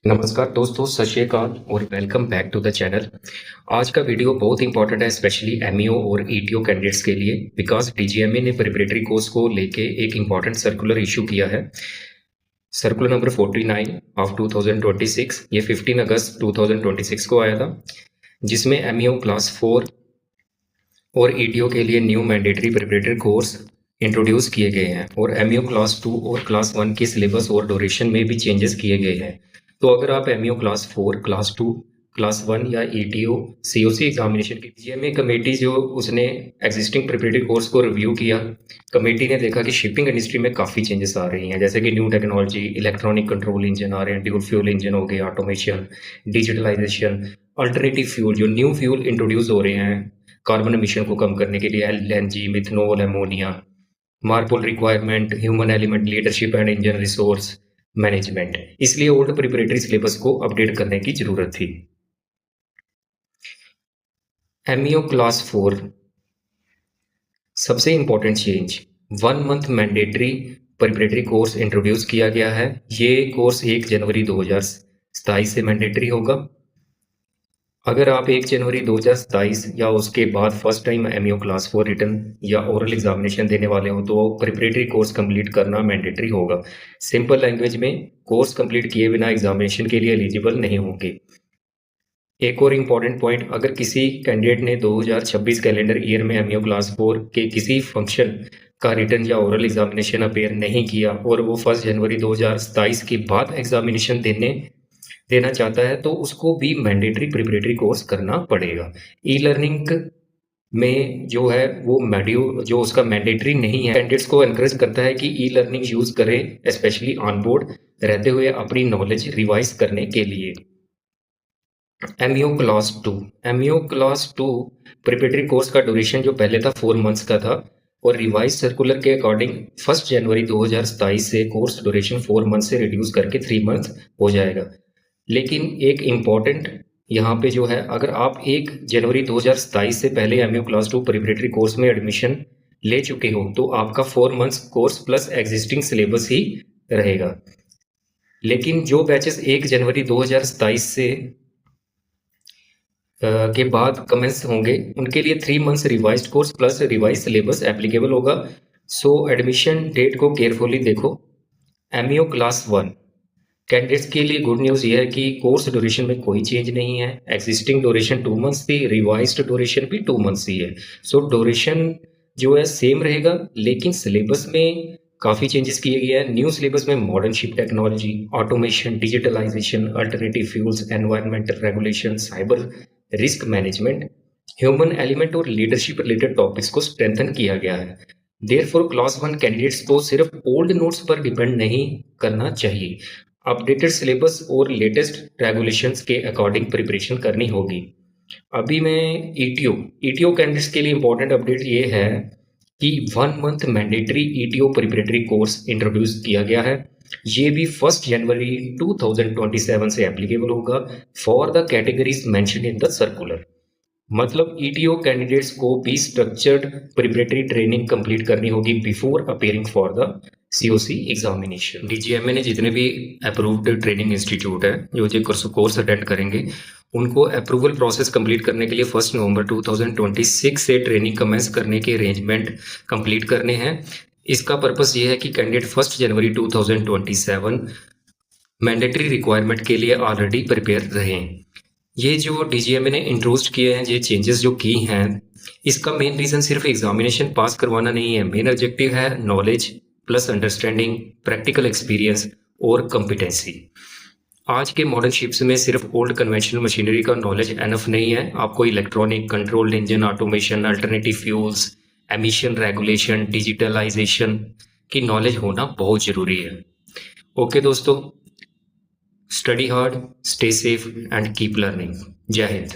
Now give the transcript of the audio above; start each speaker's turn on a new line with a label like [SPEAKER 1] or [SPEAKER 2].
[SPEAKER 1] नमस्कार दोस्तों, सत श्री अकाल और welcome back to the channel. आज का वीडियो बहुत इंपॉर्टेंट है, स्पेशली एमईओ और ईटीओ कैंडिडेट्स के लिए, बिकॉज डीजीएमए ने प्रिपरेटरी कोर्स को लेके एक इंपॉर्टेंट सर्कुलर इशू किया है। सर्कुलर नंबर 49 ऑफ 2026, ये 15 अगस्त 2026 को आया था, जिसमें एमईओ क्लास 4 और ईटीओ के लिए new mandatory preparatory course introduce किए गए हैं और एमईओ क्लास 2 और क्लास 1 के सिलेबस और ड्यूरेशन में भी चेंजेस किए गए हैं। तो अगर आप एमईओ क्लास 4, क्लास 2, क्लास 1 या ईटीओ सीओसी एग्जामिनेशन की जीएमए कमेटी जो उसने एग्जिस्टिंग प्रिपरेटरी कोर्स को रिव्यू किया, कमेटी ने देखा कि शिपिंग इंडस्ट्री में काफ़ी चेंजेस आ रही हैं, जैसे कि new technology, electronic control engine आ रहे हैं, ड्यूल फ्यूल इंजन हो गए, ऑटोमेशन, डिजिटलाइजेशन, अल्टरनेटिव फ्यूल, जो न्यू फ्यूल इंट्रोड्यूस हो रहे हैं कार्बन एमिशन को कम करने के लिए, LNG, methanol, ammonia, Marple requirement, human element, leadership and engine resource management. इसलिए ओल्ड प्रिपरेटरी सिलेबस को अपडेट करने की जरूरत थी। एमईओ क्लास 4 सबसे important change, 1 month mandatory preparatory course introduce किया गया है। ये कोर्स 1 जनवरी 2027 से मैंडेटरी होगा। अगर आप 1 जनवरी 2027 या उसके बाद first time MEO class 4 written या ओरल एग्जामिनेशन देने वाले हो तो प्रिपरेटरी कोर्स कंप्लीट करना मैंडेटरी होगा। सिंपल लैंग्वेज में, कोर्स कंप्लीट किए बिना एग्जामिनेशन के लिए एलिजिबल नहीं होंगे। एक और इम्पॉर्टेंट पॉइंट, अगर किसी कैंडिडेट ने 2026 कैलेंडर ईयर में एमईओ क्लास 4 के किसी फंक्शन का रिटन या ओरल एग्जामिनेशन अपेयर नहीं किया और वो 1 जनवरी 2027 के बाद एग्जामिनेशन देना चाहता है, तो उसको भी मैंडेटरी प्रिपरेटरी कोर्स करना पड़ेगा। ई लर्निंग में जो है वो मॉड्यूल जो उसका मैंडेटरी नहीं है, कैंडिडेट्स को एनकरेज करता है कि ई लर्निंग यूज़ करें, स्पेशली ऑन बोर्ड रहते हुए अपनी नॉलेज रिवाइज करने के लिए। एमईओ क्लास 2 प्रिपरेटरी कोर्स का ड्यूरेशन जो पहले था 4 मंथ्स का था, और रिवाइज सर्कुलर के अकॉर्डिंग 1 जनवरी 2027 से कोर्स ड्यूरेशन 4 मंथ से रिड्यूस करके 3 मंथ हो जाएगा। लेकिन एक इम्पॉर्टेंट यहाँ पे जो है, अगर आप 1 जनवरी 2027 से पहले एमईओ क्लास 2 प्रिपरेटरी कोर्स में एडमिशन ले चुके हो तो आपका 4 months course plus existing syllabus ही रहेगा। लेकिन जो बैचेस 1 जनवरी 2027 से के बाद कमेंस होंगे, उनके लिए 3 months revised course plus revise syllabus applicable होगा। सो एडमिशन डेट को केयरफुली देखो। एमईओ क्लास 1 कैंडिडेट्स के लिए गुड न्यूज़ ये है कि कोर्स ड्यूरेशन में कोई चेंज नहीं है। एग्जिस्टिंग ड्यूरेशन 2 मंथ्स थी, रिवाइज्ड ड्यूरेशन भी 2 मंथ्स ही है। सो ड्यूरेशन जो है सेम रहेगा, लेकिन सिलेबस में काफ़ी चेंजेस किए गए हैं। न्यू सिलेबस में modern ship technology, automation, digitalization, alternative fuels, environmental regulation, cyber risk management, human element और लीडरशिप रिलेटेड टॉपिक्स को स्ट्रेंथन किया गया है। देयरफॉर क्लास 1 कैंडिडेट्स को सिर्फ ओल्ड नोट्स पर डिपेंड नहीं करना चाहिए, अपडेटेड सिलेबस और लेटेस्ट रेगुलेशंस के अकॉर्डिंग प्रिपरेशन करनी होगी। अभी मैं ईटीओ कैंडिडेट्स के लिए इंपॉर्टेंट अपडेट ये है कि 1 month mandatory ETO preparatory course introduce किया गया है। ये भी 1 जनवरी 2027 से एप्लीकेबल होगा for the categories mention in the circular. मतलब ईटीओ कैंडिडेट्स को भी स्ट्रक्चर्ड प्रिपरेटरी ट्रेनिंग कंप्लीट करनी होगी before appearing for the COC examination. DGMA ने जितने भी अप्रूव्ड ट्रेनिंग इंस्टीट्यूट है जो ये कोर्स अटेंड करेंगे, उनको अप्रूवल प्रोसेस कंप्लीट करने के लिए 1 नवंबर 2026 से ट्रेनिंग कमेंस करने के अरेंजमेंट कंप्लीट करने हैं। इसका पर्पस ये है कि कैंडिडेट 1 जनवरी 2027 मैंडेटरी रिक्वायरमेंट के लिए ऑलरेडी प्रिपेयर रहें। ये जो डीजीएमए ने इंट्रोड्यूस किए हैं, ये चेंजेस जो की हैं, इसका मेन रीज़न सिर्फ एग्जामिनेशन पास करवाना नहीं है। मेन ऑब्जेक्टिव है knowledge plus understanding, practical experience और कॉम्पिटेंसी। आज के मॉडर्न शिप्स में सिर्फ ओल्ड कन्वेंशनल मशीनरी का नॉलेज एनफ नहीं है, आपको electronic, controlled engine, automation, alternative fuels, emission regulation, digitalization की नॉलेज होना बहुत ज़रूरी है। ओके दोस्तों, study hard, stay safe and keep learning. जय हिंद।